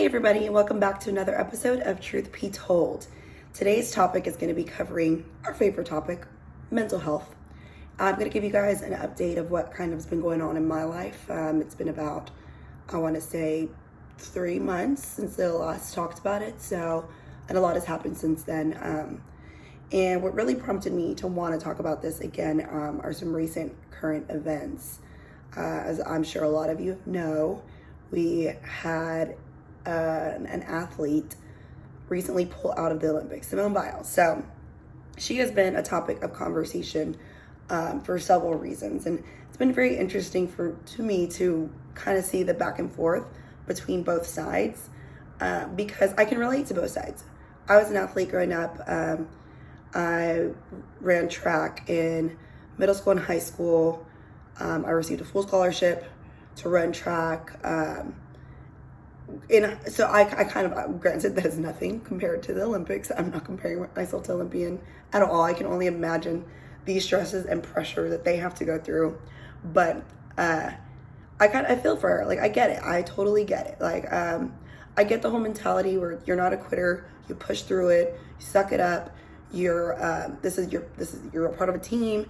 Hey everybody, and welcome back to another episode of Truth Be Told. Today's topic is going to be covering our favorite topic, mental health. I'm going to give you guys an update of what kind of has been going on in my life. It's been about, I want to say, 3 months since I last talked about it, and a lot has happened since then. And what really prompted me to want to talk about this again are some recent current events. As I'm sure a lot of you know, we had an athlete recently pull out of the Olympics, Simone Biles. So she has been a topic of conversation for several reasons, and it's been very interesting to me to kind of see the back and forth between both sides because I can relate to both sides. I was an athlete growing up. I ran track in middle school and high school. I received a full scholarship to run track. So I kind of, granted, that is nothing compared to the Olympics. I'm not comparing myself to Olympian at all. I can only imagine the stresses and pressure that they have to go through. But I feel for her. Like, I get it. I totally get it. Like, I get the whole mentality where you're not a quitter. You push through it. You suck it up. You're a part of a team.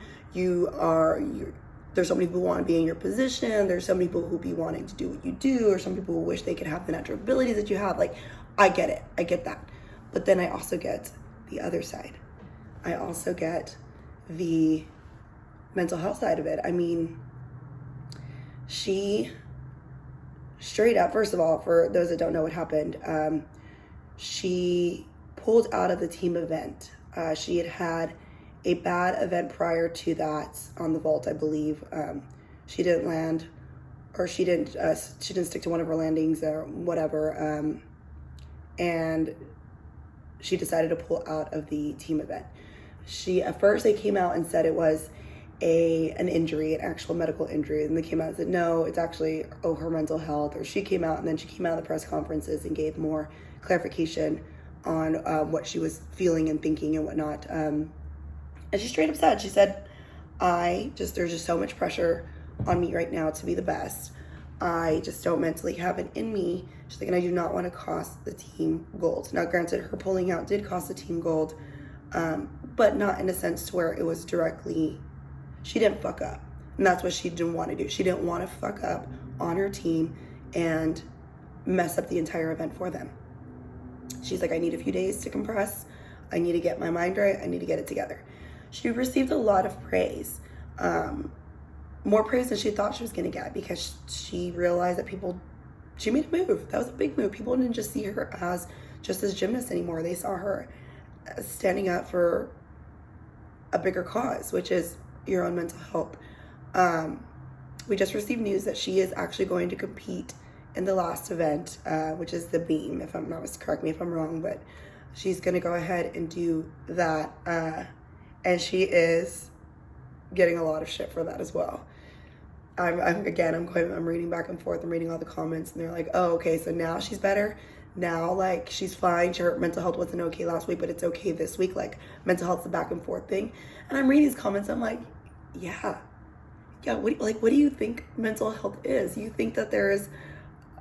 There's so many people who want to be in your position. There's some people who be wanting to do what you do, or some people who wish they could have the natural abilities that you have. Like, I get it. I get that. But then I also get the other side. I also get the mental health side of it. I mean, she straight up, first of all, for those that don't know what happened, she pulled out of the team event. She had a bad event prior to that on the vault, I believe. She didn't land, or she didn't stick to one of her landings or whatever. And she decided to pull out of the team event. At first they came out and said it was an injury, an actual medical injury. And they came out and said, no, it's actually, her mental health. Or she came out of the press conferences and gave more clarification on what she was feeling and thinking and whatnot. And she straight up said, she said, there's just so much pressure on me right now to be the best. I just don't mentally have it in me. She's like, and I do not want to cost the team gold. Now, granted, her pulling out did cost the team gold, but not in a sense to where it was directly, she didn't fuck up. And that's what she didn't want to do. She didn't want to fuck up on her team and mess up the entire event for them. She's like, I need a few days to compress. I need to get my mind right. I need to get it together. She received a lot of praise, more praise than she thought she was going to get, because she realized that she made a move. That was a big move. People didn't just see her as just this gymnast anymore. They saw her as standing up for a bigger cause, which is your own mental health. We just received news that she is actually going to compete in the last event, which is the beam, if I'm not mistaken, correct me if I'm wrong, but she's going to go ahead and do that. And she is getting a lot of shit for that as well. I'm reading back and forth. I'm reading all the comments, and they're like, oh, okay, so now she's better. Now, like, she's fine. Her mental health wasn't okay last week, but it's okay this week. Like, mental health's a back and forth thing. And I'm reading these comments. I'm like, yeah. What do you think mental health is? You think that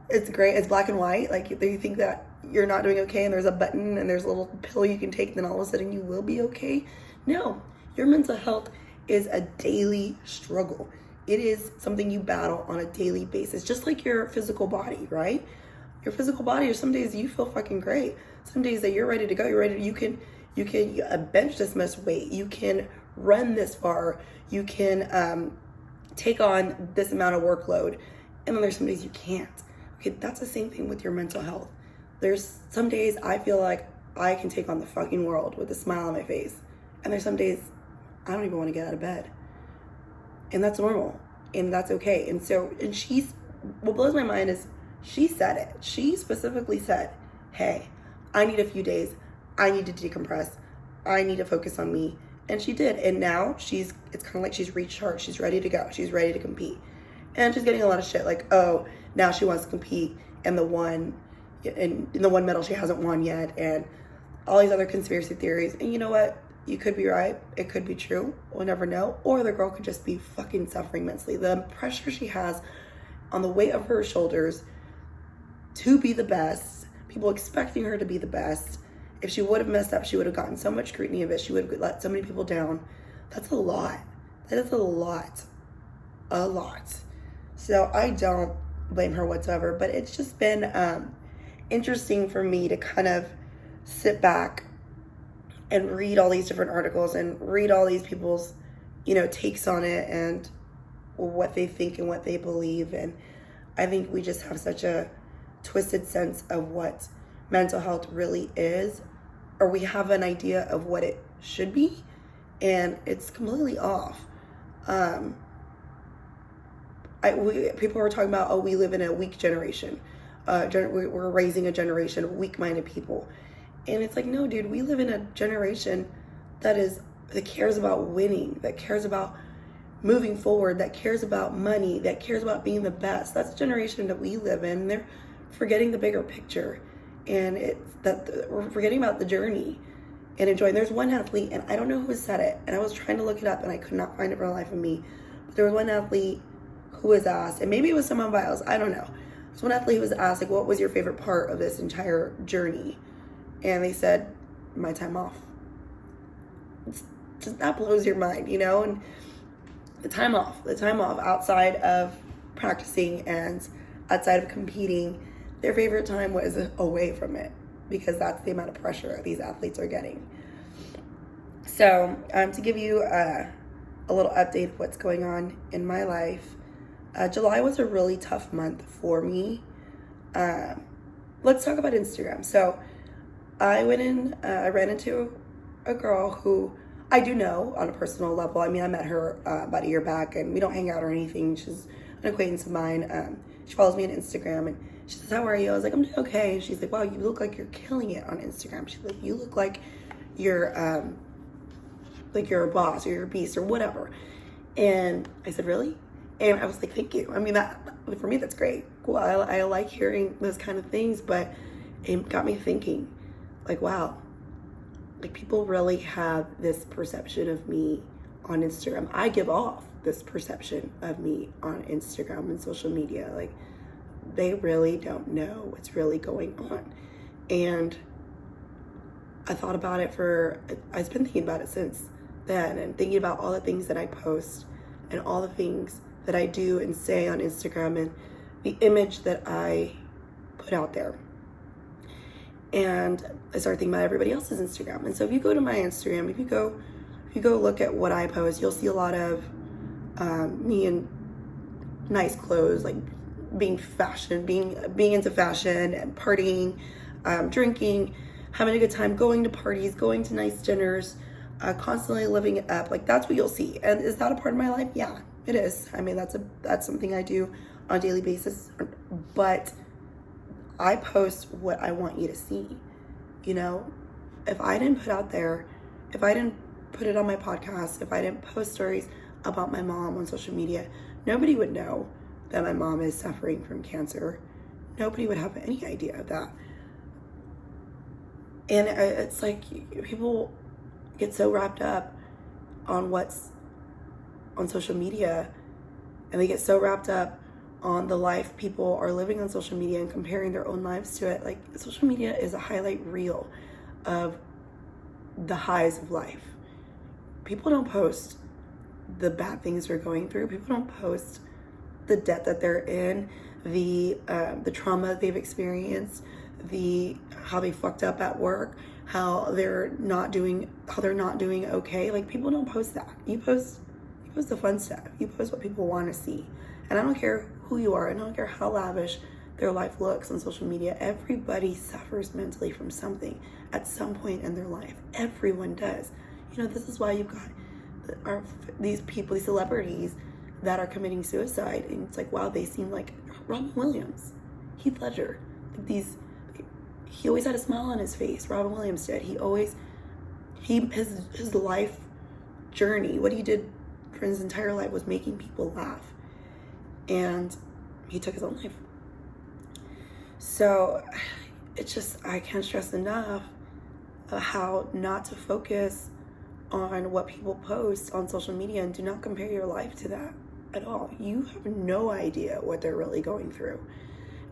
it's gray, it's black and white? Like, do you think that you're not doing okay and there's a button and there's a little pill you can take, then all of a sudden you will be okay? No, your mental health is a daily struggle. It is something you battle on a daily basis, just like your physical body, right? Your physical body, some days you feel fucking great. Some days that you're ready to go, you can bench this much weight, you can run this far, you can take on this amount of workload, and then there's some days you can't. Okay, that's the same thing with your mental health. There's some days I feel like I can take on the fucking world with a smile on my face. And there's some days I don't even want to get out of bed. And that's normal. And that's okay. And what blows my mind is she said it. She specifically said, hey, I need a few days. I need to decompress. I need to focus on me. And she did. And now it's kind of like she's recharged. She's ready to go. She's ready to compete. And she's getting a lot of shit like, oh, now she wants to compete in the one medal she hasn't won yet, and all these other conspiracy theories. And you know what? You could be right. It could be true. We'll never know. Or the girl could just be fucking suffering mentally. The pressure she has on the weight of her shoulders to be the best people expecting her to be the best. If she would have messed up, she would have gotten so much scrutiny of it. She would have let so many people down. That's a lot. That is a lot. A lot. So I don't blame her whatsoever, but it's just been interesting for me to kind of sit back and read all these different articles and read all these people's, takes on it and what they think and what they believe. And I think we just have such a twisted sense of what mental health really is, or we have an idea of what it should be, and it's completely off. People are talking about, we live in a weak generation. We're raising a generation of weak-minded people. And it's like, no, dude, we live in a generation that cares about winning, that cares about moving forward, that cares about money, that cares about being the best. That's the generation that we live in. They're forgetting the bigger picture. And it's that we're forgetting about the journey and enjoying. There's one athlete, and I don't know who said it, and I was trying to look it up, and I could not find it for the life of me. But there was one athlete who was asked, and maybe it was Simone Biles, I don't know. There's one athlete who was asked, like, what was your favorite part of this entire journey? And they said, my time off. That blows your mind, and the time off outside of practicing and outside of competing, their favorite time was away from it, because that's the amount of pressure these athletes are getting. So to give you a little update of what's going on in my life, July was a really tough month for me. Let's talk about Instagram. So I ran into a girl who I do know on a personal level. I mean, I met her about a year back, and we don't hang out or anything. She's an acquaintance of mine. She follows me on Instagram, and she says, how are you? I was like, I'm doing okay. And she's like, wow, you look like you're killing it on Instagram. She's like, you look like you're a boss, or you're a beast, or whatever. And I said, really? And I was like, thank you. I mean, for me, that's great. Cool. I like hearing those kind of things, but it got me thinking, like, wow, like, people really have this perception of me on Instagram. I give off this perception of me on Instagram and social media. Like, they really don't know what's really going on. And I thought about it I've been thinking about it since then, and thinking about all the things that I post and all the things that I do and say on Instagram and the image that I put out there. And I started thinking about everybody else's Instagram. And so if you go to my Instagram, if you go look at what I post, you'll see a lot of me in nice clothes, like being into fashion and partying, drinking, having a good time, going to parties, going to nice dinners, constantly living it up. Like, that's what you'll see. And is that a part of my life? Yeah, it is. I mean, that's something I do on a daily basis. But I post what I want you to see. If I didn't put out there, if I didn't put it on my podcast, if I didn't post stories about my mom on social media, nobody would know that my mom is suffering from cancer. Nobody would have any idea of that. And it's like, people get so wrapped up on what's on social media, and they get so wrapped up on the life people are living on social media and comparing their own lives to it. Like, social media is a highlight reel of the highs of life. People don't post the bad things they're going through. People don't post the debt that they're in, the trauma they've experienced, how they fucked up at work, how they're not doing okay. Like, people don't post that. You post the fun stuff. You post what people want to see. And I don't care who you are. I don't care how lavish their life looks on social media. Everybody suffers mentally from something at some point in their life. Everyone does. This is why you've got these people, these celebrities that are committing suicide. And it's like, wow, they seem like Robin Williams, Heath Ledger. He always had a smile on his face. Robin Williams did. His life journey, what he did for his entire life was making people laugh. And he took his own life. So it's just, I can't stress enough how not to focus on what people post on social media, and do not compare your life to that at all. You have no idea what they're really going through.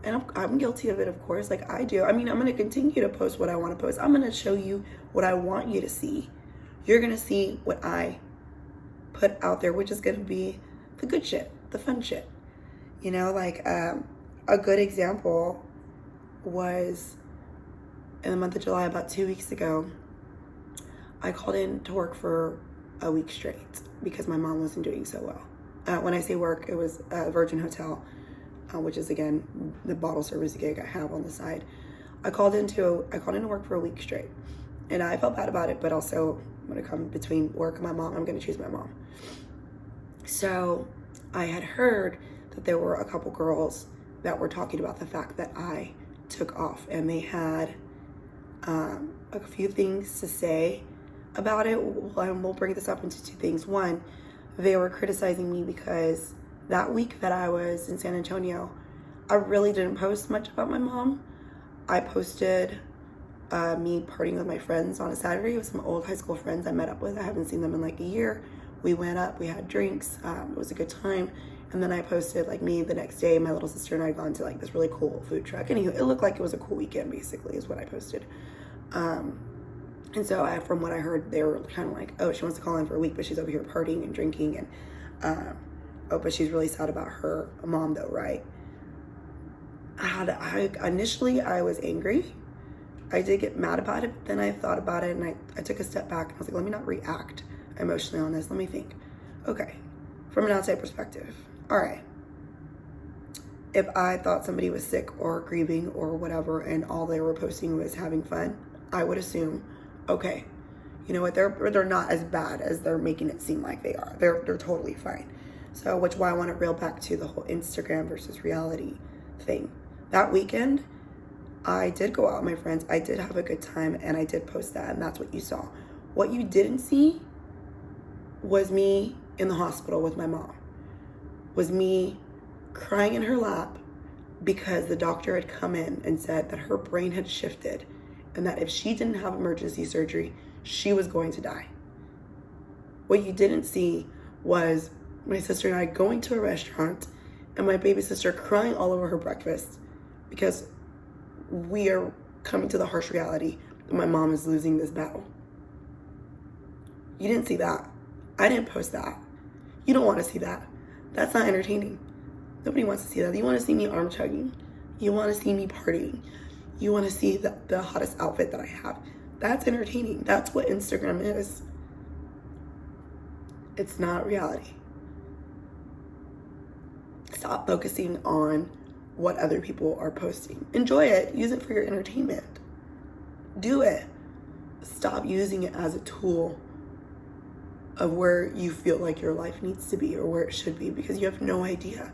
And I'm guilty of it, of course. Like, I do. I mean, I'm going to continue to post what I want to post. I'm going to show you what I want you to see. You're going to see what I put out there, which is going to be the good shit, the fun shit. You know, like, a good example was in the month of July, about 2 weeks ago, I called in to work for a week straight because my mom wasn't doing so well. When I say work, it was a Virgin Hotel, which is, again, the bottle service gig I have on the side. I called in to work for a week straight, and I felt bad about it, but also when it comes between work and my mom, I'm going to choose my mom. So I had heard that there were a couple girls that were talking about the fact that I took off, and they had a few things to say about it. We'll bring this up into two things. One, they were criticizing me because that week that I was in San Antonio, I really didn't post much about my mom. I posted me partying with my friends on a Saturday with some old high school friends I met up with. I haven't seen them in like a year. We went up, we had drinks, it was a good time. And then I posted like me the next day, my little sister and I had gone to like this really cool food truck. Anywho, it looked like it was a cool weekend, basically, is what I posted. And so from what I heard, they were kind of like, oh, she wants to call in for a week, but she's over here partying and drinking. And, oh, but she's really sad about her mom though, right? Initially, I was angry. I did get mad about it, but then I thought about it, and I took a step back, and I was like, let me not react emotionally on this. Let me think. Okay, from an outside perspective, all right. If I thought somebody was sick or grieving or whatever, and all they were posting was having fun, I would assume, okay, you know what, they're not as bad as they're making it seem like they are. They're totally fine. So, which why I want to reel back to the whole Instagram versus reality thing. That weekend, I did go out with my friends. I did have a good time, and I did post that, and that's what you saw. What you didn't see was me in the hospital with my mom. Was me crying in her lap because the doctor had come in and said that her brain had shifted, and that if she didn't have emergency surgery, she was going to die. What you didn't see was my sister and I going to a restaurant and my baby sister crying all over her breakfast because we are coming to the harsh reality that my mom is losing this battle. You didn't see that. I didn't post that. You don't want to see that. That's not entertaining. Nobody wants to see that. You want to see me arm chugging. You want to see me partying. You want to see the hottest outfit that I have. That's entertaining. That's what Instagram is. It's not reality. Stop focusing on what other people are posting. Enjoy it. Use it for your entertainment. Do it. Stop using it as a tool of where you feel like your life needs to be or where it should be, because you have no idea.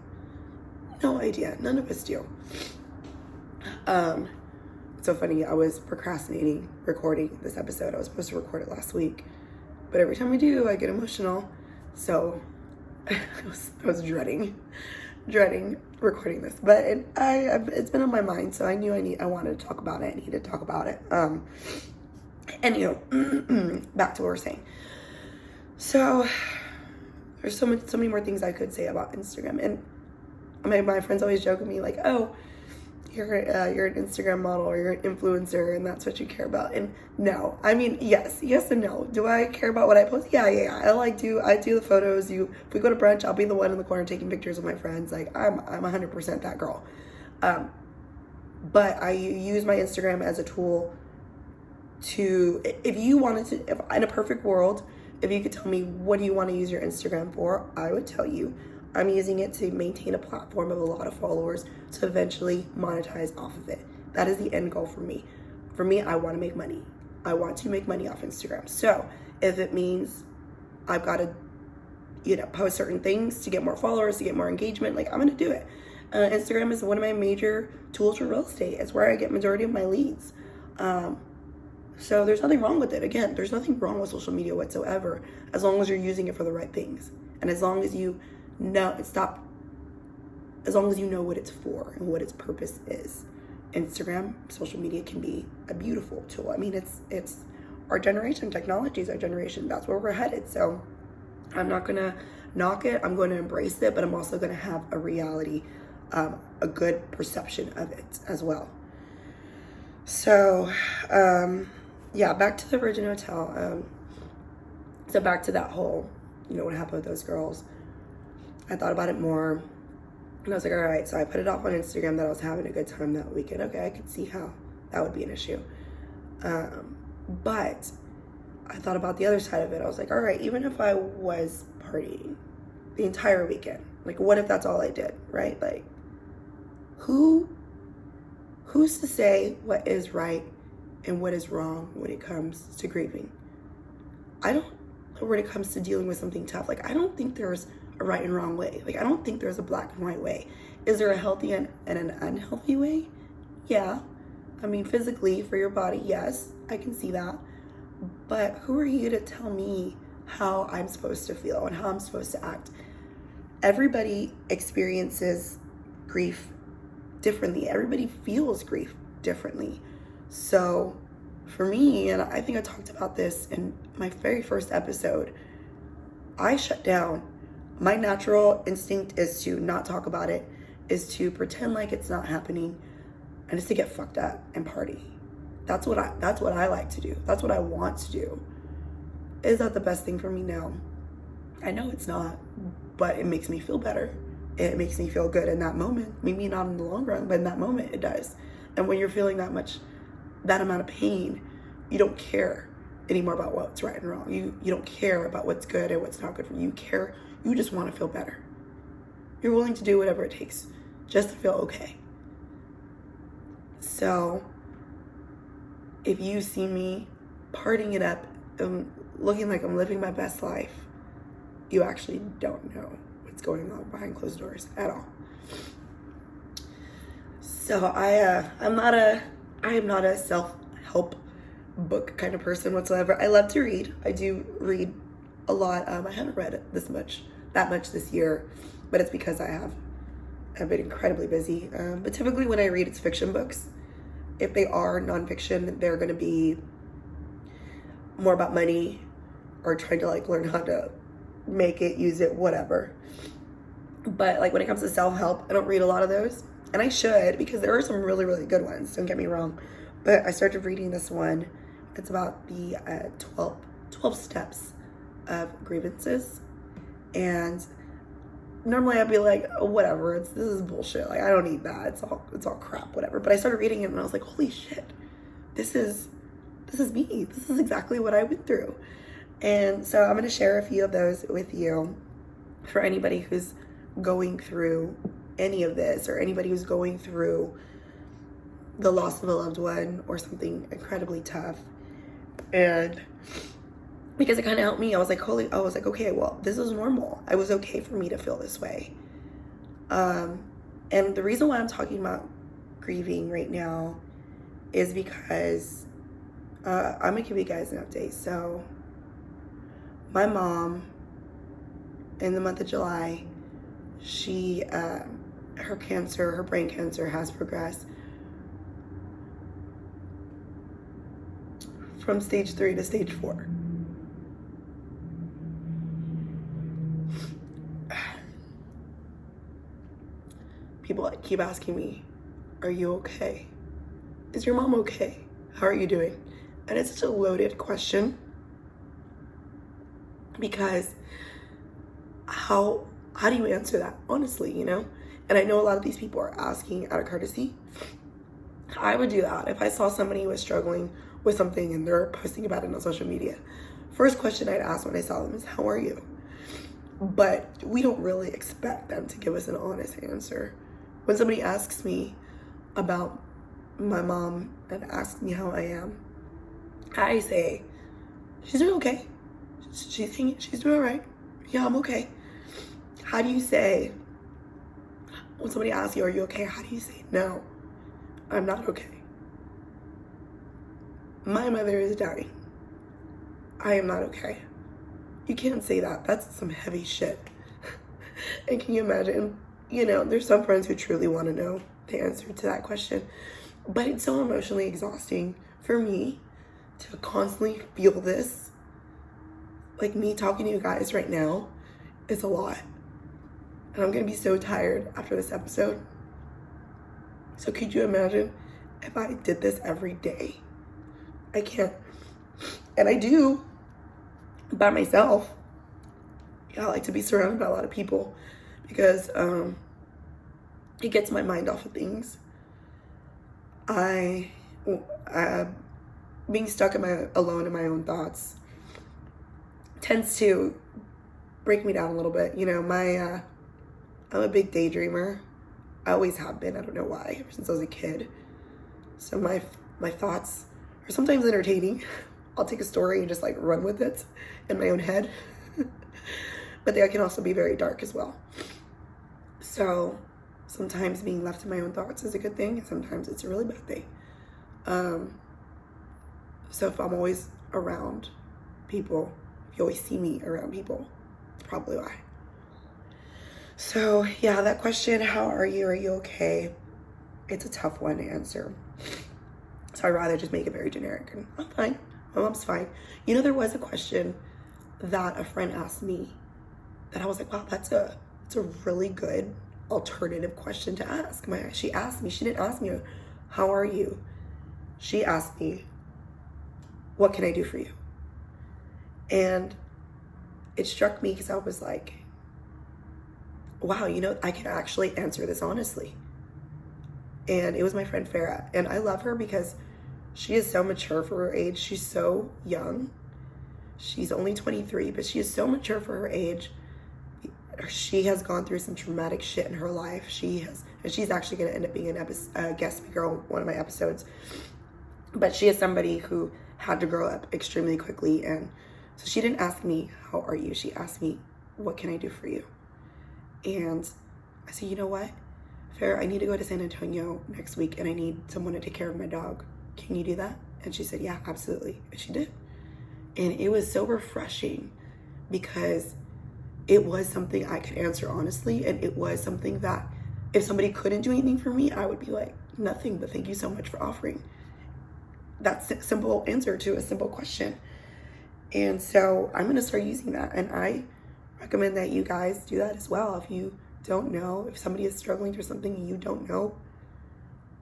No idea. None of us do. It's so funny. I was procrastinating recording this episode. I was supposed to record it last week, but every time I do, I get emotional. So I was dreading recording this, but it's been on my mind, so I knew I wanted to talk about it. I needed to talk about it. And back to what we're saying. So there's so many more things I could say about Instagram, and my friends always joke with me like, "Oh, you're an Instagram model or you're an influencer, and that's what you care about." And no, I mean, yes and no. Do I care about what I post? Yeah. I do the photos. If we go to brunch, I'll be the one in the corner taking pictures with my friends. Like I'm 100% that girl. But I use my Instagram as a tool to, if in a perfect world, if you could tell me what do you want to use your Instagram for, I would tell you I'm using it to maintain a platform of a lot of followers to eventually monetize off of it. That is the end goal for me. For me, I want to make money. I want to make money off Instagram. So if it means I've got to, post certain things to get more followers, to get more engagement, like I'm going to do it. Instagram is one of my major tools for real estate. It's where I get majority of my leads. So there's nothing wrong with it. Again, there's nothing wrong with social media whatsoever, as long as you're using it for the right things. And as long as you know, as long as you know what it's for and what its purpose is. Instagram, social media can be a beautiful tool. I mean, it's our generation. Technology is our generation. That's where we're headed. So I'm not going to knock it. I'm going to embrace it, but I'm also going to have a reality a good perception of it as well. So, yeah, back to the Virgin Hotel. So back to that whole, what happened with those girls. I thought about it more, and I was like, all right, so I put it off on Instagram that I was having a good time that weekend. Okay, I could see how that would be an issue. But I thought about the other side of it. I was like, all right, even if I was partying the entire weekend, like, what if that's all I did, right? Like, who's to say what is right and what is wrong when it comes to grieving? I don't know when it comes to dealing with something tough. Like, I don't think there's a right and wrong way. Like, I don't think there's a black and white way. Is there a healthy and an unhealthy way? Yeah. I mean, physically, for your body, yes, I can see that. But who are you to tell me how I'm supposed to feel and how I'm supposed to act? Everybody experiences grief differently. Everybody feels grief differently. So for me, and I think I talked about this in my very first episode, I shut down. My natural instinct is to not talk about it, is to pretend like it's not happening, and it's to get fucked up and party. That's what I like to do. That's what I want to do. Is that the best thing for me? No. I know it's not, but it makes me feel better. It makes me feel good in that moment. Maybe not in the long run, but in that moment it does. And when you're feeling that amount of pain, you don't care anymore about what's right and wrong. You don't care about what's good and what's not good for you. You just want to feel better. You're willing to do whatever it takes just to feel okay. So if you see me partying it up and looking like I'm living my best life, you actually don't know what's going on behind closed doors at all. So I am not a self-help book kind of person whatsoever. I love to read. I do read a lot. I haven't read that much this year, but it's because I've been incredibly busy. But typically when I read, it's fiction books. If they are nonfiction, they're going to be more about money or trying to like learn how to make it, use it, whatever. But like when it comes to self-help, I don't read a lot of those. And I should, because there are some really, really good ones. Don't get me wrong. But I started reading this one. It's about the 12 steps of grievances. And normally I'd be like, oh, whatever, this is bullshit. Like, I don't need that. It's all crap, whatever. But I started reading it and I was like, holy shit, this is me. This is exactly what I went through. And so I'm going to share a few of those with you for anybody who's going through any of this, or anybody who's going through the loss of a loved one or something incredibly tough. And because it kind of helped me, I was like, okay, well, this is normal. It was okay for me to feel this way. And the reason why I'm talking about grieving right now is because I'm gonna give you guys an update. So my mom, in the month of July, her brain cancer has progressed from stage 3 to stage 4. People keep asking me, are you okay? Is your mom okay? How are you doing? And it's such a loaded question, because how do you answer that honestly, And I know a lot of these people are asking out of courtesy. I would do that if I saw somebody who was struggling with something and they're posting about it on social media. First question I'd ask when I saw them is, how are you? But we don't really expect them to give us an honest answer. When somebody asks me about my mom and asks me how I am, I say, she's doing okay. She's doing all right. Yeah, I'm okay. How do you say, when somebody asks you, are you okay? How do you say, no, I'm not okay? My mother is dying. I am not okay. You can't say that. That's some heavy shit. And can you imagine, there's some friends who truly want to know the answer to that question. But it's so emotionally exhausting for me to constantly feel this. Like, me talking to you guys right now is a lot. And I'm going to be so tired after this episode. So could you imagine if I did this every day? I can't. And I do by myself. I like to be surrounded by a lot of people because it gets my mind off of things. Being stuck alone in my own thoughts tends to break me down a little bit. You know, I'm a big daydreamer. I always have been. I don't know why, ever since I was a kid. So my thoughts are sometimes entertaining. I'll take a story and just like run with it in my own head. But they can also be very dark as well. So sometimes being left in my own thoughts is a good thing, and sometimes it's a really bad thing. So if I'm always around people, if you always see me around people, it's probably why. So yeah, that question, how are you? Are you okay? It's a tough one to answer. So I'd rather just make it very generic. And I'm fine. My mom's fine. You know, there was a question that a friend asked me that I was like, wow, it's a really good alternative question to ask. She asked me, she didn't ask me, how are you? She asked me, what can I do for you? And it struck me because I was like, wow, you know, I can actually answer this honestly. And it was my friend Farah. And I love her because she is so mature for her age. She's so young. She's only 23, but she is so mature for her age. She has gone through some traumatic shit in her life. And she's actually going to end up being a guest speaker on one of my episodes. But she is somebody who had to grow up extremely quickly. And so she didn't ask me, how are you? She asked me, what can I do for you? And I said, you know what, Farah, I need to go to San Antonio next week and I need someone to take care of my dog. Can you do that? And she said, yeah, absolutely. And she did. And it was so refreshing because it was something I could answer honestly. And it was something that if somebody couldn't do anything for me, I would be like, nothing, but thank you so much for offering. That's a simple answer to a simple question. And so I'm going to start using that. And I recommend that you guys do that as well. If you don't know, if somebody is struggling through something and you don't know,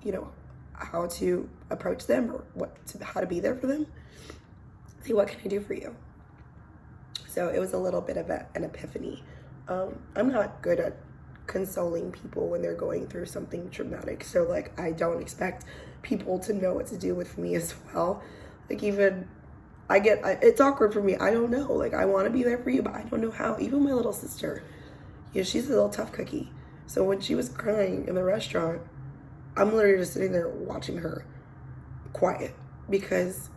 you know, how to approach them or how to be there for them, say, what can I do for you? So it was a little bit of an epiphany. I'm not good at consoling people when they're going through something traumatic. So like, I don't expect people to know what to do with me as well. Like even it's awkward for me. I don't know. Like I want to be there for you, but I don't know how. Even my little sister, you know, she's a little tough cookie. So when she was crying in the restaurant, I'm literally just sitting there watching her quiet because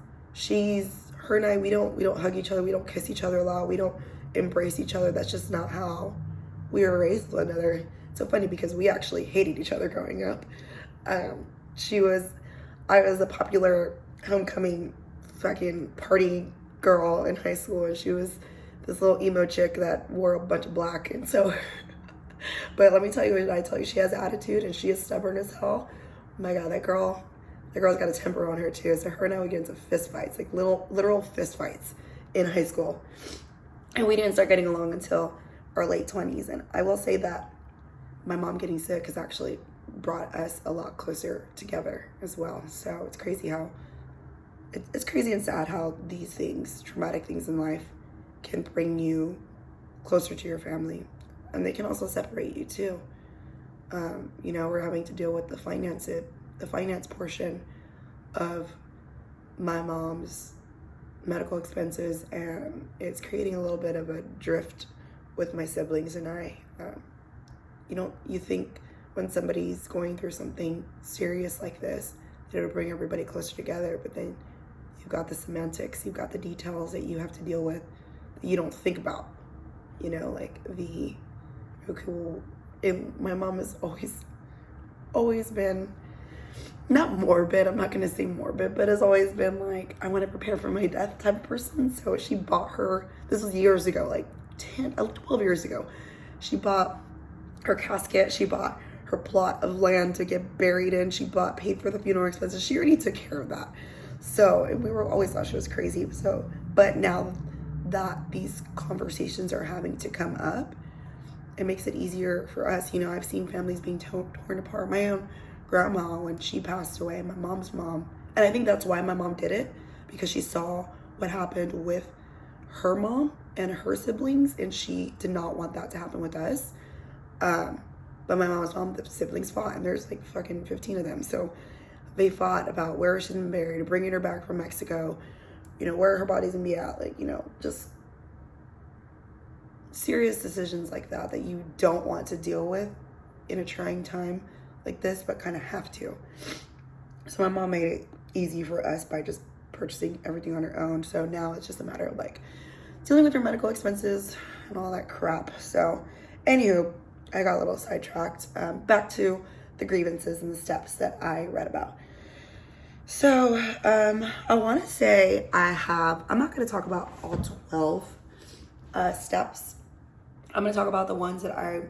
her and I, we don't hug each other. We don't kiss each other a lot. We don't embrace each other. That's just not how we were raised with one another. It's so funny because we actually hated each other growing up. I was a popular homecoming fucking party girl in high school, and she was this little emo chick that wore a bunch of black. And so but let me tell you, she has attitude and she is stubborn as hell. Oh my god, that girl's got a temper on her too. So her and I would get into fist fights, like literal fist fights in high school, and we didn't start getting along until our late 20s. And I will say that my mom getting sick has actually brought us a lot closer together as well. So it's crazy it's crazy and sad how these things, traumatic things in life, can bring you closer to your family, and they can also separate you too. You know, we're having to deal with the finance portion of my mom's medical expenses, and it's creating a little bit of a drift with my siblings and I. You think when somebody's going through something serious like this, that it'll bring everybody closer together, but then you've got the semantics, you've got the details that you have to deal with that you don't think about. You know, like my mom has always been, not morbid, I'm not going to say morbid, but has always been like, I want to prepare for my death type of person. So she bought this was years ago, like 12 years ago. She bought her casket, she bought her plot of land to get buried in, paid for the funeral expenses. She already took care of that. So we were always thought she was crazy. So, but now that these conversations are having to come up, it makes it easier for us. You know, I've seen families being torn apart. My own grandma when she passed away, my mom's mom. And I think that's why my mom did it, because she saw what happened with her mom and her siblings, and she did not want that to happen with us. But my mom's mom, the siblings fought, and there's like fucking 15 of them. So they fought about where she's been buried, bringing her back from Mexico, you know, where her body's gonna be at, like, you know, just serious decisions like that that you don't want to deal with in a trying time like this, but kind of have to. So my mom made it easy for us by just purchasing everything on her own. So now it's just a matter of like dealing with her medical expenses and all that crap. So anywho, I got a little sidetracked. Back to the grievances and the steps that I read about. So I want to say I'm not going to talk about all 12 steps. I'm going to talk about the ones that I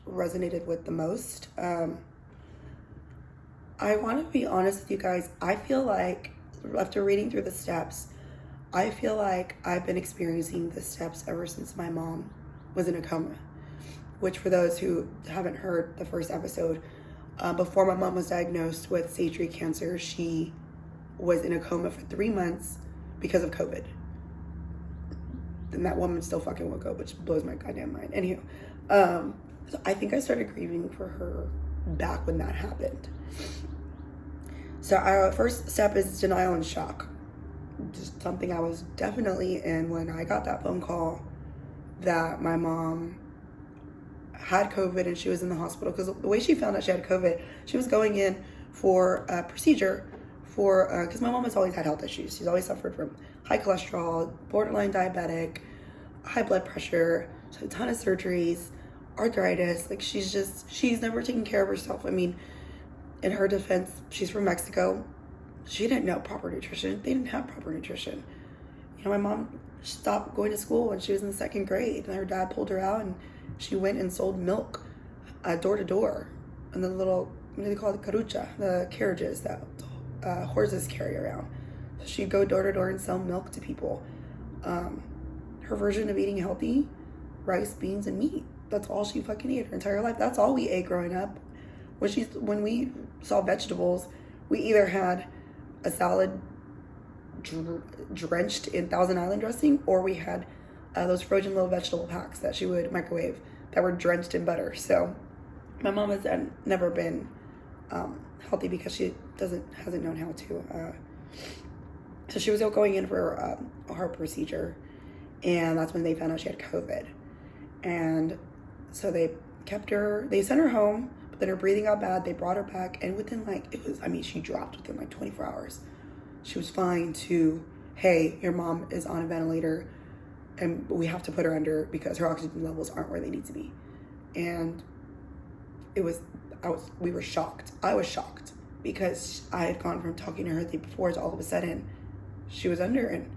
resonated with the most. I want to be honest with you guys. I feel like after reading through the steps, I feel like I've been experiencing the steps ever since my mom was in a coma, which for those who haven't heard the first episode, before my mom was diagnosed with stage 3 cancer, she was in a coma for 3 months because of COVID. And that woman still fucking woke up, which blows my goddamn mind. Anywho, so I think I started grieving for her back when that happened. So our first step is denial and shock. Just something I was definitely in when I got that phone call that my mom had COVID and she was in the hospital. Because the way she found out she had COVID, she was going in for a procedure because my mom has always had health issues. She's always suffered from high cholesterol, borderline diabetic, high blood pressure, a ton of surgeries, arthritis. Like she's never taken care of herself. I mean, in her defense, she's from Mexico. She didn't know proper nutrition. They didn't have proper nutrition. You know, my mom stopped going to school when she was in the 2nd grade, and her dad pulled her out, and she went and sold milk door to door. And the little, what do they call it, carucha, the carriages that horses carry around. So she'd go door to door and sell milk to people. Her version of eating healthy, rice, beans, and meat. That's all she fucking ate her entire life. That's all we ate growing up. When we saw vegetables, we either had a salad drenched in Thousand Island dressing, or we had those frozen little vegetable packs that she would microwave that were drenched in butter. So my mom has never been healthy because she hasn't known how to. So she was going in for a heart procedure, and that's when they found out she had COVID. And so they sent her home, but then her breathing got bad. They brought her back, and within she dropped within like 24 hours. She was fine to, hey, your mom is on a ventilator and we have to put her under because her oxygen levels aren't where they need to be. And we were shocked. I was shocked because I had gone from talking to her the day before to all of a sudden she was under, and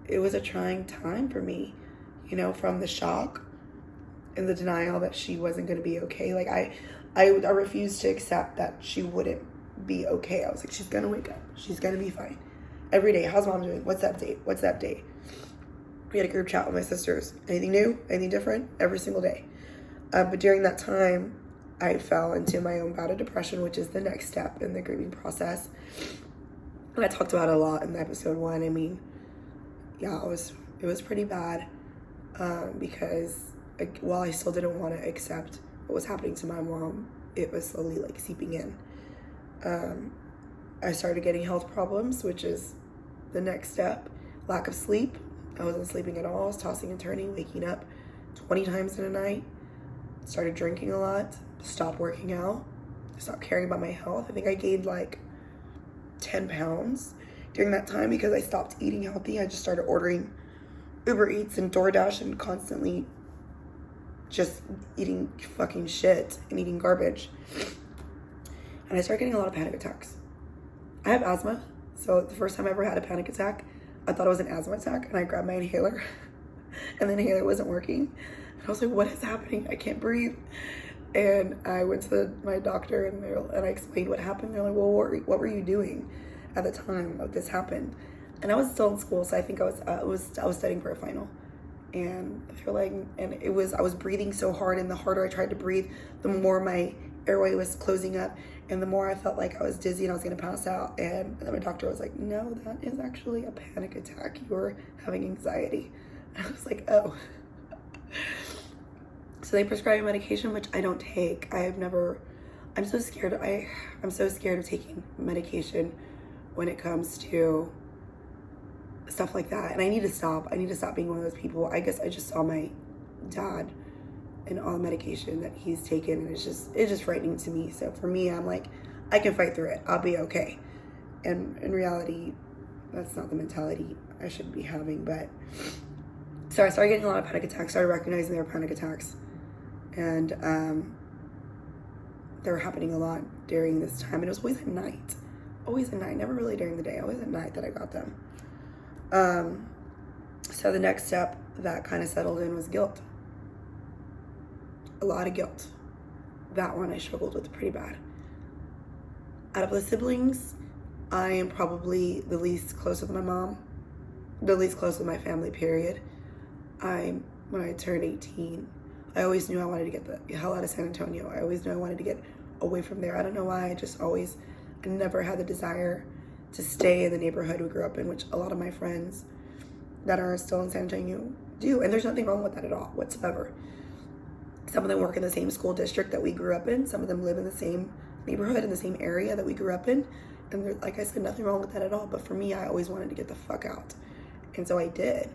it was a trying time for me, you know, from the shock and the denial that she wasn't going to be okay. Like I refused to accept that she wouldn't be okay. I was like, she's going to wake up. She's going to be fine. Every day, how's mom doing? What's that date? What's that day? We had a group chat with my sisters. Anything new? Anything different? Every single day. But during that time, I fell into my own bout of depression, which is the next step in the grieving process. And I talked about it a lot in episode 1. I mean, yeah, it was pretty bad because while I still didn't want to accept what was happening to my mom, it was slowly like seeping in. I started getting health problems, which is the next step. Lack of sleep. I wasn't sleeping at all. I was tossing and turning, waking up 20 times in a night. Started drinking a lot. Stopped working out. Stopped caring about my health. I think I gained like 10 pounds during that time because I stopped eating healthy. I just started ordering Uber Eats and DoorDash and constantly just eating fucking shit and eating garbage. And I started getting a lot of panic attacks. I have asthma, so the first time I ever had a panic attack, I thought it was an asthma attack, and I grabbed my inhaler, and the inhaler wasn't working. And I was like, what is happening? I can't breathe. And I went to my doctor, and I explained what happened. They're like, well, what were you doing at the time that this happened? And I was still in school, so I think I was studying for a final. And I was breathing so hard, and the harder I tried to breathe, the more my airway was closing up, and the more I felt like I was dizzy and I was going to pass out. And then my doctor was like, no, that is actually a panic attack. You're having anxiety. And I was like, oh. So they prescribed medication, which I don't take. I'm so scared. I'm so scared of taking medication when it comes to stuff like that. And I need to stop. I need to stop being one of those people. I guess I just saw my dad and all the medication that he's taken, and it's just frightening to me. So for me, I'm like, I can fight through it. I'll be okay. And in reality, that's not the mentality I should be having. But so I started getting a lot of panic attacks, started recognizing they were panic attacks. And they were happening a lot during this time. And it was always at night. Always at night. Never really during the day. Always at night that I got them. So the next step that kind of settled in was guilt. A lot of guilt. That one I struggled with pretty bad. Out of the siblings, I am probably the least close with my mom. The least close with my family, period. When I turned 18, I always knew I wanted to get the hell out of San Antonio. I always knew I wanted to get away from there. I don't know why. I never had the desire to stay in the neighborhood we grew up in, which a lot of my friends that are still in San Antonio do. And there's nothing wrong with that at all, whatsoever. Some of them work in the same school district that we grew up in. Some of them live in the same neighborhood, in the same area that we grew up in. And there's, like I said, nothing wrong with that at all. But for me, I always wanted to get the fuck out. And so I did.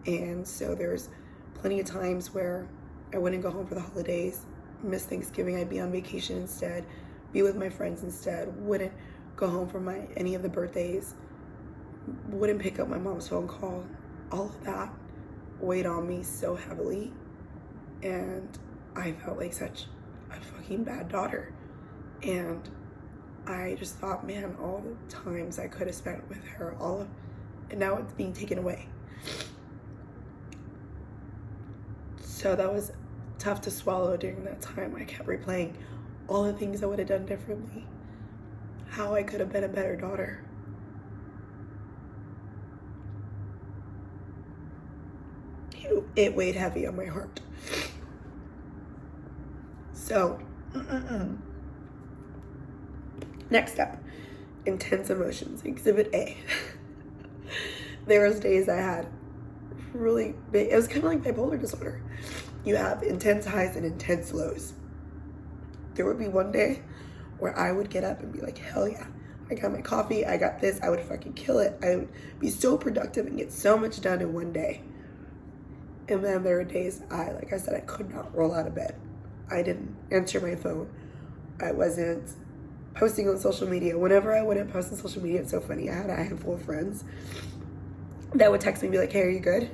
And so there's plenty of times where I wouldn't go home for the holidays, miss Thanksgiving. I'd be on vacation instead, be with my friends instead, wouldn't go home for any of the birthdays, wouldn't pick up my mom's phone call. All of that weighed on me so heavily. And I felt like such a fucking bad daughter. And I just thought, man, all the times I could have spent with her, and now it's being taken away. So that was tough to swallow during that time. I kept replaying all the things I would have done differently, how I could have been a better daughter. It weighed heavy on my heart. So, next up, intense emotions, exhibit A. There was days I had really big, it was kind of like bipolar disorder. You have intense highs and intense lows. There would be one day where I would get up and be like, hell yeah, I got my coffee, I got this, I would fucking kill it. I would be so productive and get so much done in one day. And then there were days like I said, I could not roll out of bed. I didn't answer my phone. I wasn't posting on social media. Whenever I wouldn't post on social media, it's so funny. I had a handful of friends that would text me and be like, hey, are you good?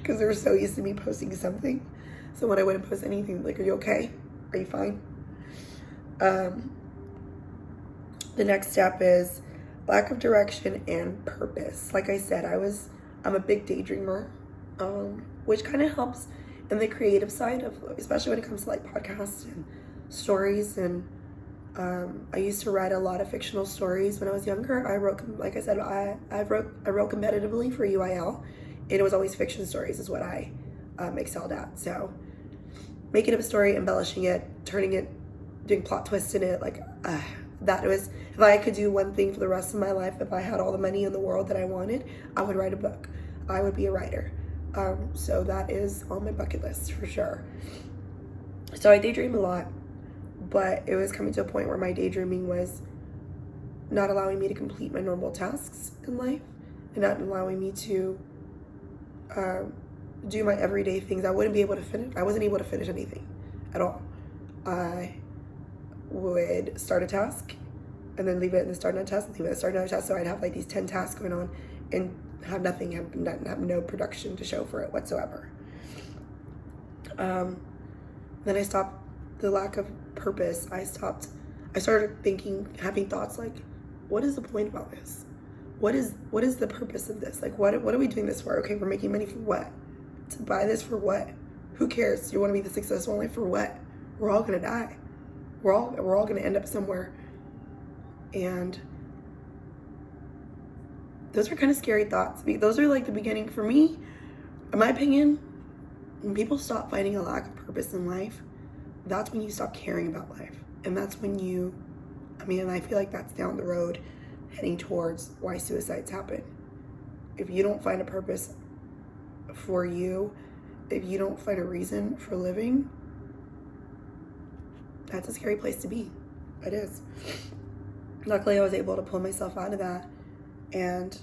Because they were so used to me posting something. So when I wouldn't post anything, like, are you okay? Are you fine? The next step is lack of direction and purpose. Like I said, I'm a big daydreamer, which kind of helps in the creative side of, especially when it comes to like podcasts and stories. And I used to write a lot of fictional stories when I was younger. I wrote, like I said, I wrote competitively for UIL, and it was always fiction stories is what I excelled at. So making up a story, embellishing it, turning it, doing plot twists in it, like that was, if I could do one thing for the rest of my life, if I had all the money in the world that I wanted, I would write a book. I would be a writer. So that is on my bucket list for sure. So I daydream a lot, but it was coming to a point where my daydreaming was not allowing me to complete my normal tasks in life and not allowing me to do my everyday things. I wasn't able to finish anything at all. I would start a task and then leave it and then start another task, leave it and start another task. So I'd have like these 10 tasks going on and have no production to show for it whatsoever. Then I stopped, the lack of purpose, I started having thoughts like, what is the point about this? What is the purpose of this? Like, what are we doing this for? Okay, we're making money for what? To buy this for what? Who cares? You want to be the successful in life for what? We're all gonna die. We're all gonna end up somewhere. And those are kind of scary thoughts. Those are like the beginning for me. In my opinion, when people stop finding a lack of purpose in life, that's when you stop caring about life. And that's when you, and I feel like that's down the road heading towards why suicides happen. If you don't find a purpose for you, if you don't find a reason for living, that's a scary place to be. It is. Luckily, I was able to pull myself out of that, and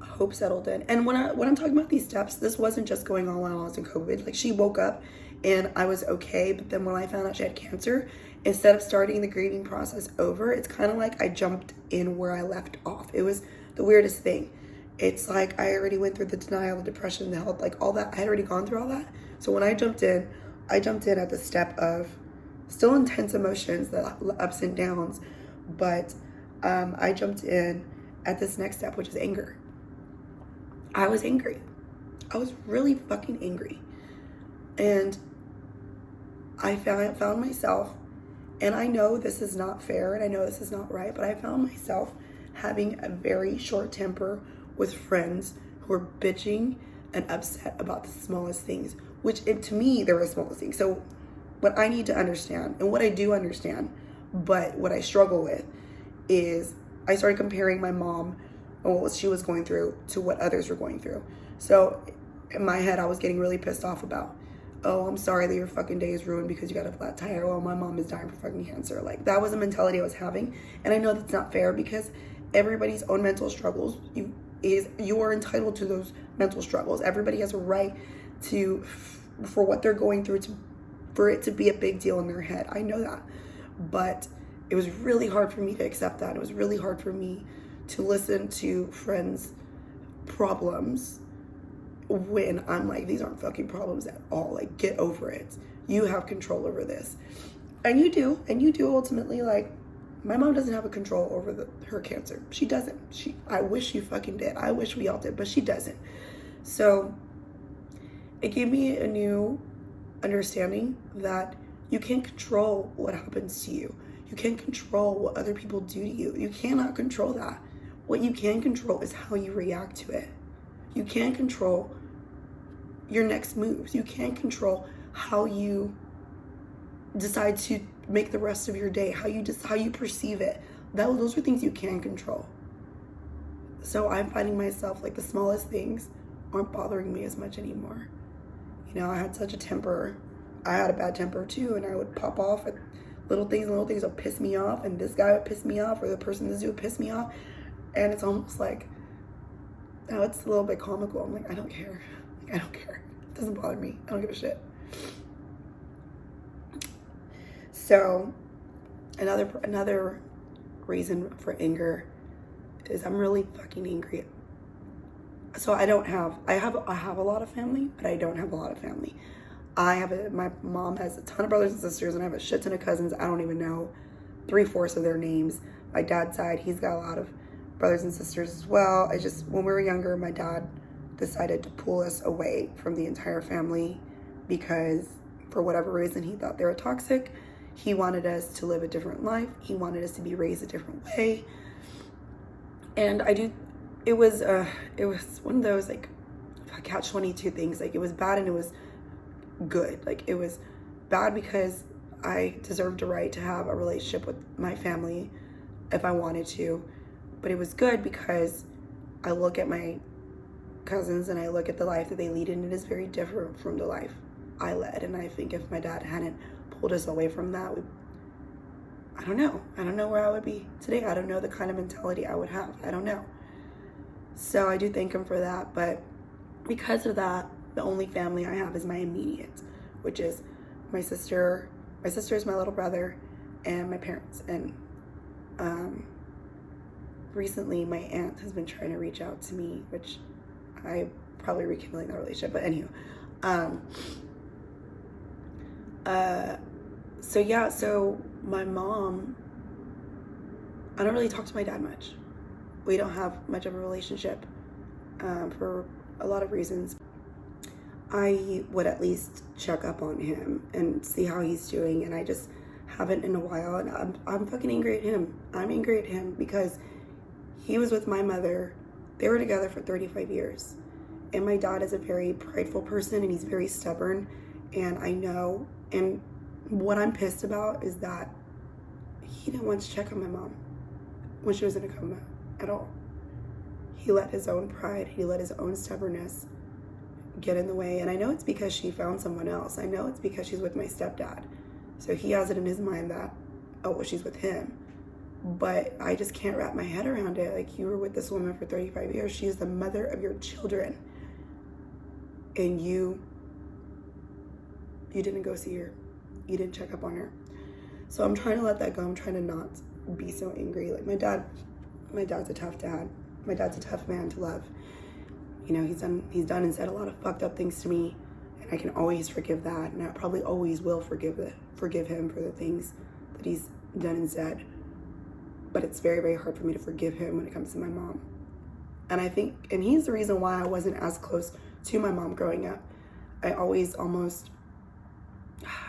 hope settled in. And when I'm talking about these steps, this wasn't just going on when I was in COVID. Like, she woke up and I was okay, but then when I found out she had cancer, instead of starting the grieving process over, it's kind of like I jumped in where I left off. It was the weirdest thing. It's like I already went through the denial, the depression, the health, like all that. I had already gone through all that. So when I jumped in at the step of still intense emotions, the ups and downs, but I jumped in at this next step, which is anger. I was angry. I was really fucking angry. And I found myself, and I know this is not fair, and I know this is not right, but I found myself having a very short temper with friends who were bitching and upset about the smallest things, which to me, they're the smallest things. So what I need to understand, and what I do understand, but what I struggle with is I started comparing my mom and what she was going through to what others were going through. So in my head, I was getting really pissed off about, oh, I'm sorry that your fucking day is ruined because you got a flat tire. Oh, my mom is dying from fucking cancer. Like, that was a mentality I was having. And I know that's not fair because everybody's own mental struggles, you are entitled to those mental struggles. Everybody has a right for what they're going through, for it to be a big deal in their head. I know that. But it was really hard for me to accept that. It was really hard for me to listen to friends' problems when I'm like, these aren't fucking problems at all. Like, get over it. You have control over this. And you do ultimately. Like, my mom doesn't have a control over her cancer. She doesn't. I wish she fucking did. I wish we all did, but she doesn't. So it gave me a new understanding that you can't control what happens to you. You can't control what other people do to you. You cannot control that. What you can control is how you react to it. You can't control your next moves. You can't control how you decide to make the rest of your day, how you perceive it. Those are things you can control. So I'm finding myself, like, the smallest things aren't bothering me as much anymore. You know, I had such a temper. I had a bad temper too, and I would pop off at little things would piss me off, and this guy would piss me off, or the person this dude would piss me off. And it's almost like, now it's a little bit comical. I'm like, I don't care. Like, I don't care. It doesn't bother me. I don't give a shit. So another reason for anger is I'm really fucking angry. So I have a lot of family, but I don't have a lot of family. My mom has a ton of brothers and sisters, and I have a shit ton of cousins. I don't even know 3/4 of their names. My dad's side, he's got a lot of brothers and sisters as well. When we were younger, my dad decided to pull us away from the entire family because for whatever reason, he thought they were toxic. He wanted us to live a different life. He wanted us to be raised a different way. And it was one of those, like, catch-22 things. Like, it was bad and it was good. Like, it was bad because I deserved a right to have a relationship with my family if I wanted to. But it was good because I look at my cousins and I look at the life that they lead, and it is very different from the life I led. And I think if my dad hadn't pulled us away from that, I don't know where I would be today. I don't know the kind of mentality I would have. I don't know. So I do thank him for that. But because of that, the only family I have is my immediate, which is my sister. My sister is my little brother, and my parents. And recently my aunt has been trying to reach out to me, which I probably rekindling that relationship. But anywho, so my mom, I don't really talk to my dad much. We don't have much of a relationship for a lot of reasons. I would at least check up on him and see how he's doing, and I just haven't in a while, and I'm fucking angry at him. I'm angry at him because he was with my mother. They were together for 35 years, and my dad is a very prideful person, and he's very stubborn, and I know, and What I'm pissed about is that he didn't want to check on my mom when she was in a coma at all. He let his own pride, he let his own stubbornness get in the way. And I know it's because she found someone else. I know it's because she's with my stepdad. So he has it in his mind that, oh, well, she's with him. But I just can't wrap my head around it. Like, you were with this woman for 35 years. She is the mother of your children. And you didn't go see her. You didn't check up on her. So I'm trying to let that go. I'm trying to not be so angry. Like, my dad's a tough dad. My dad's a tough man to love. You know, he's done and said a lot of fucked up things to me, and I can always forgive that, and I probably always will forgive him for the things that he's done and said. But it's very, very hard for me to forgive him when it comes to my mom. And I think, and he's the reason why I wasn't as close to my mom growing up. I always almost,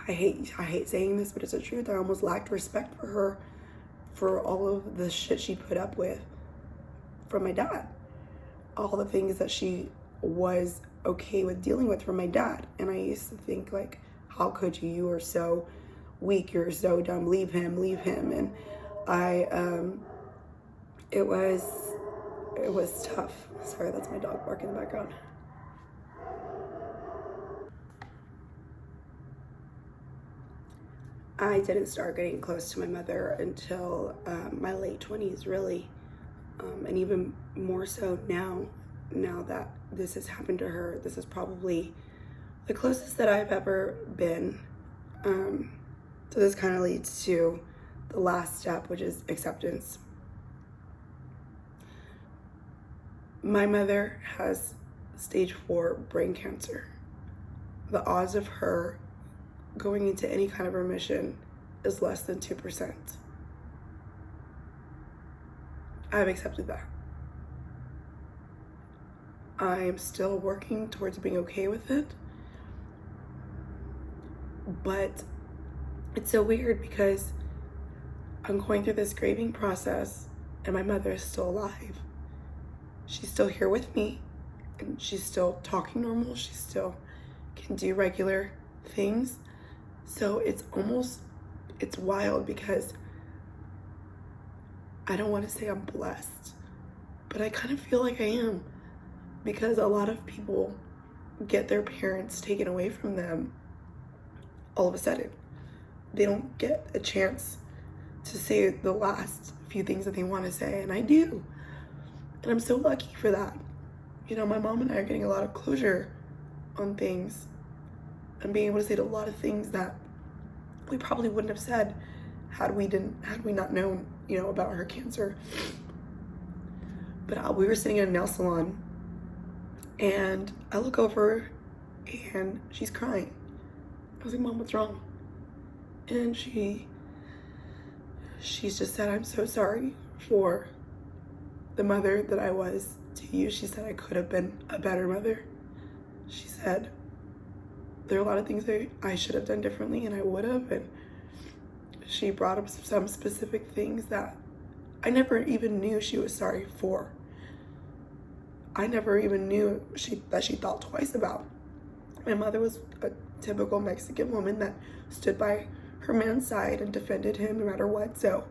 I hate saying this, but it's the truth. I almost lacked respect for her for all of the shit she put up with from my dad. All the things that she was okay with dealing with from my dad. And I used to think, like, how could you? You are so weak. You're so dumb. Leave him. And it was tough. Sorry, that's my dog barking in the background. I didn't start getting close to my mother until my late 20s, really. And even more so now that this has happened to her. This is probably the closest that I've ever been. So this kind of leads to the last step, which is acceptance. My mother has stage 4 brain cancer. The odds of her going into any kind of remission is less than 2%. I've accepted that. I am still working towards being okay with it. But it's so weird because I'm going through this grieving process and my mother is still alive. She's still here with me and she's still talking normal. She still can do regular things. So it's wild because I don't want to say I'm blessed, but I kind of feel like I am, because a lot of people get their parents taken away from them all of a sudden. They don't get a chance to say the last few things that they want to say, and I do. And I'm so lucky for that. You know, my mom and I are getting a lot of closure on things and being able to say a lot of things that we probably wouldn't have said had we not known, you know, about her cancer. But we were sitting in a nail salon and I look over and she's crying. I was like, Mom, what's wrong? And she's just said, I'm so sorry for the mother that I was to you. She said I could have been a better mother. She said there are a lot of things that I should have done differently, and I would have. And she brought up some specific things that I never even knew she was sorry for. I never even knew that she thought twice about. My mother was a typical Mexican woman that stood by her man's side and defended him no matter what. So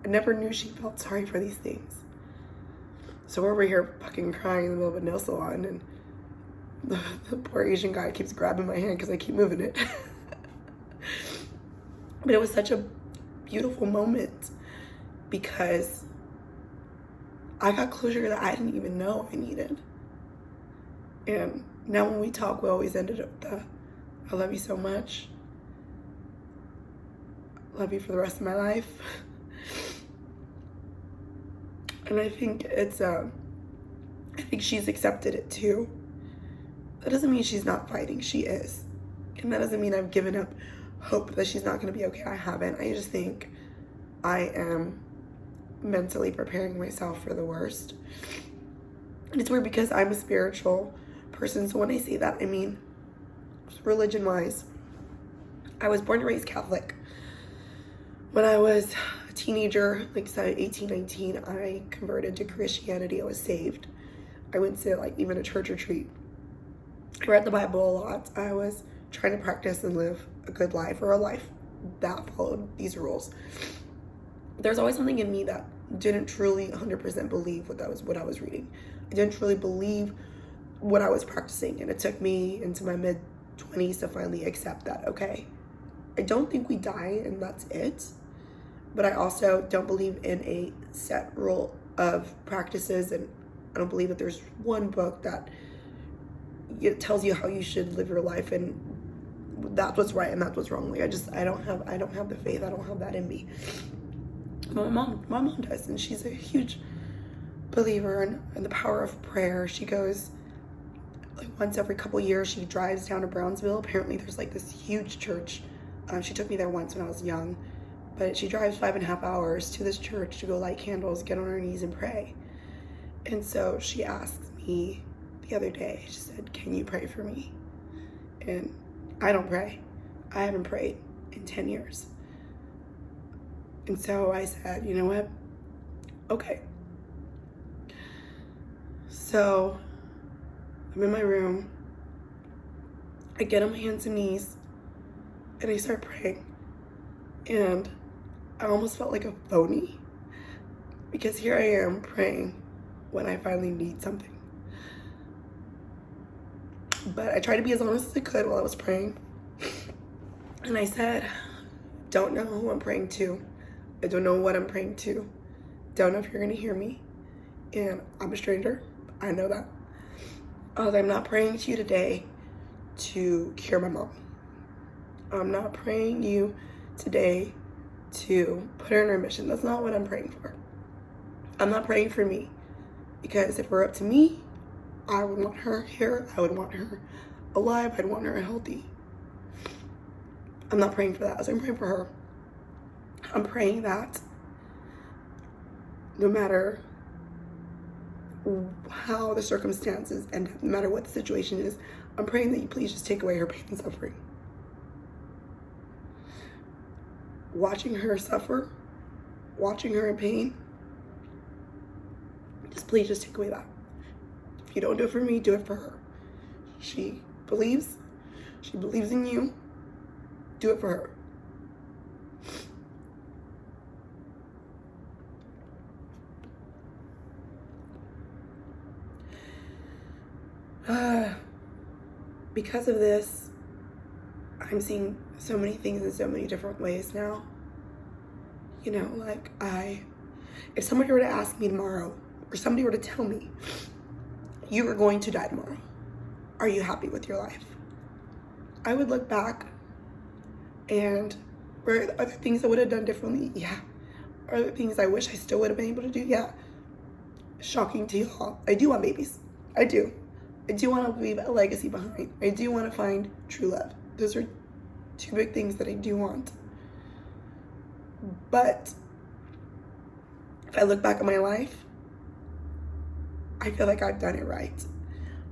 I never knew she felt sorry for these things. So we're over here fucking crying in the middle of a nail salon, and the poor Asian guy keeps grabbing my hand because I keep moving it. But it was such a beautiful moment because I got closure that I didn't even know I needed. And now when we talk, we always ended up with I love you so much. I love you for the rest of my life. And I think I think she's accepted it too. That doesn't mean she's not fighting. She is. And that doesn't mean I've given up hope that she's not going to be okay. I haven't. I just think I am mentally preparing myself for the worst. And it's weird because I'm a spiritual person. So when I say that, I mean religion-wise. I was born and raised Catholic. When I was a teenager, like 18, 19, I converted to Christianity. I was saved. I went to like even a church retreat. I read the Bible a lot. I was trying to practice and live a good life, or a life that followed these rules. There's always something in me that didn't truly 100% believe what I was reading. I didn't truly believe what I was practicing, and it took me into my mid-20s to finally accept that, okay, I don't think we die and that's it, but I also don't believe in a set rule of practices, and I don't believe that there's one book that it tells you how you should live your life and that's what's right and that's what's wrong. Like I don't have the faith. I don't have that in me. But my mom does, and she's a huge believer in the power of prayer. She goes like once every couple years. She drives down to Brownsville. Apparently there's like this huge church. She took me there once when I was young, but she drives 5.5 hours to this church to go light candles, get on her knees and pray. And so she asked me the other day, she said, "Can you pray for me?" And I don't pray. I haven't prayed in 10 years. And so I said, you know what? Okay. So I'm in my room. I get on my hands and knees and I start praying. And I almost felt like a phony because here I am praying when I finally need something. But I tried to be as honest as I could while I was praying. And I said, don't know who I'm praying to. I don't know what I'm praying to. Don't know if you're gonna hear me. And I'm a stranger, I know that. I'm not praying to you today to cure my mom. I'm not praying you today to put her in remission. That's not what I'm praying for. I'm not praying for me, because if it were up to me, I would want her here. I would want her alive. I'd want her healthy. I'm not praying for that. So I'm praying for her. I'm praying that no matter how the circumstances and no matter what the situation is, I'm praying that you please just take away her pain and suffering. Watching her suffer, watching her in pain, just please just take away that. If you don't do it for me, do it for her. She believes in you, do it for her. Because of this, I'm seeing so many things in so many different ways now. You know, like if somebody were to ask me tomorrow, or somebody were to tell me, you are going to die tomorrow, are you happy with your life? I would look back and are there things I would have done differently? Yeah. Are there things I wish I still would have been able to do? Yeah. Shocking to y'all, I do want babies. I do. I do want to leave a legacy behind. I do want to find true love. Those are two big things that I do want. But if I look back at my life, I feel like I've done it right.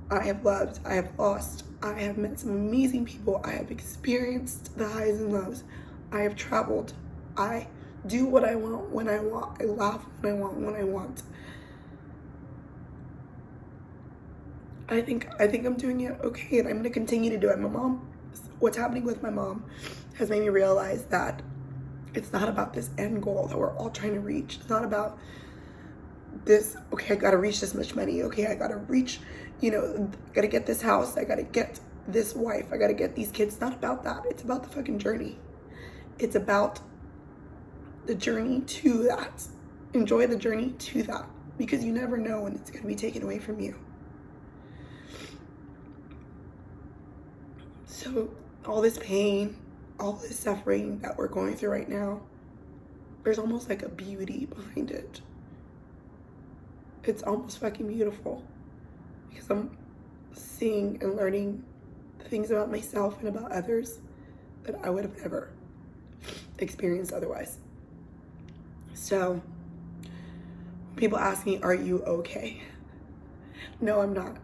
I have loved, I have lost, I have met some amazing people, I have experienced the highs and lows, I have traveled, I do what I want when I want, I laugh when I want. I think I'm doing it okay, and I'm gonna continue to do it. What's happening with my mom has made me realize that it's not about this end goal that we're all trying to reach. It's not about this, okay, I gotta reach this much money. Okay, I gotta reach, I gotta get this house. I gotta get this wife. I gotta get these kids. It's not about that. It's about the fucking journey. It's about the journey to that. Enjoy the journey to that, because you never know when it's gonna be taken away from you. So all this pain, all this suffering that we're going through right now, there's almost like a beauty behind it. It's almost fucking beautiful, because I'm seeing and learning things about myself and about others that I would have never experienced otherwise. So when people ask me, are you okay? No, I'm not,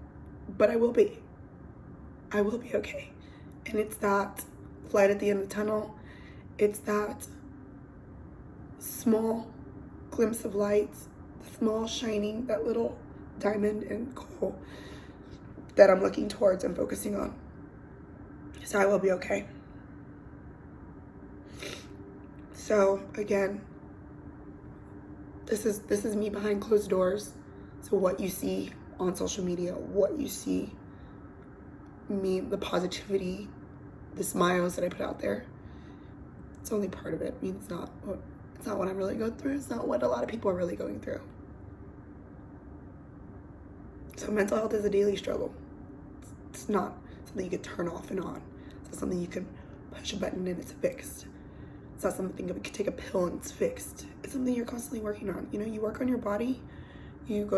but I will be. I will be okay. And it's that light at the end of the tunnel. It's that small glimpse of light, the small shining, that little diamond and coal that I'm looking towards and focusing on. So I will be okay. So again, this is me behind closed doors. So what you see on social media, what you see me, the positivity, the smiles that I put out there, it's only part of it. I mean, it's not what I'm really going through. It's not what a lot of people are really going through. So mental health is a daily struggle. It's not something you can turn off and on. It's not something you can push a button and it's fixed. It's not something you can take a pill and it's fixed. It's something you're constantly working on. You know, you work on your body, you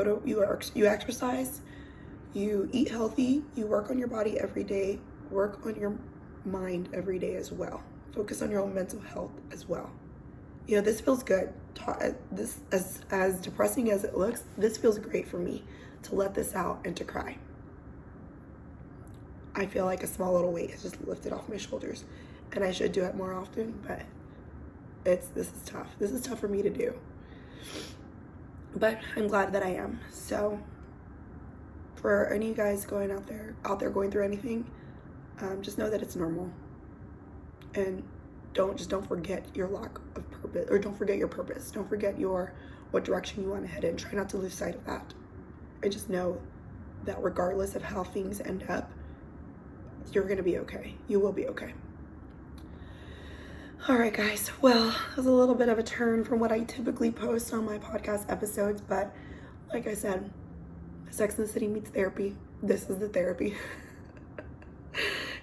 exercise, you eat healthy, you work on your body every day, work on your mind every day as well. Focus on your own mental health as well. You know, this feels good. This, as depressing as it looks, this feels great for me to let this out and to cry. I feel like a small little weight has just lifted off my shoulders, and I should do it more often, but this is tough. This is tough for me to do, but I'm glad that I am. So for any of you guys out there going through anything, just know that it's normal, and don't forget your lack of purpose, or don't forget your purpose. Don't forget what direction you want to head in. Try not to lose sight of that. And just know that regardless of how things end up, you're gonna be okay. You will be okay. All right, guys. Well, it was a little bit of a turn from what I typically post on my podcast episodes, but like I said, Sex and the City meets therapy. This is the therapy.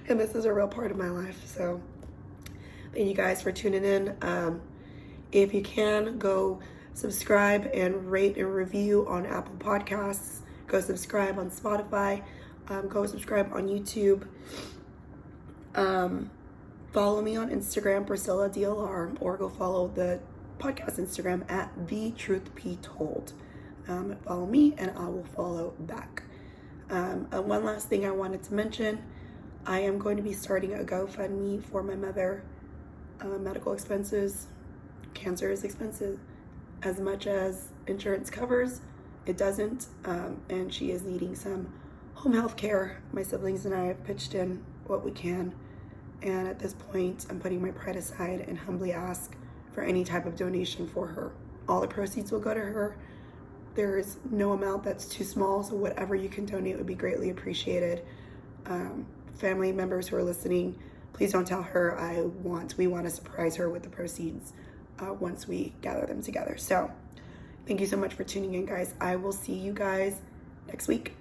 And this is a real part of my life. So thank you guys for tuning in. If you can, go subscribe and rate and review on Apple Podcasts. Go subscribe on Spotify. Go subscribe on YouTube. Follow me on Instagram, Priscilla DLR, or go follow the podcast Instagram at The Truth Be Told. Follow me and I will follow back. One last thing I wanted to mention, I am going to be starting a Gofundme for my mother. Medical expenses, cancer is expensive. As much as insurance covers, it doesn't, and she is needing some home health care. My siblings and I have pitched in what we can, and at this point, I'm putting my pride aside and humbly ask for any type of donation for her. All the proceeds will go to her. There is no amount that's too small, so whatever you can donate would be greatly appreciated. Family members who are listening, please don't tell her we want to surprise her with the proceeds once we gather them together. So thank you so much for tuning in, guys. I will see you guys next week.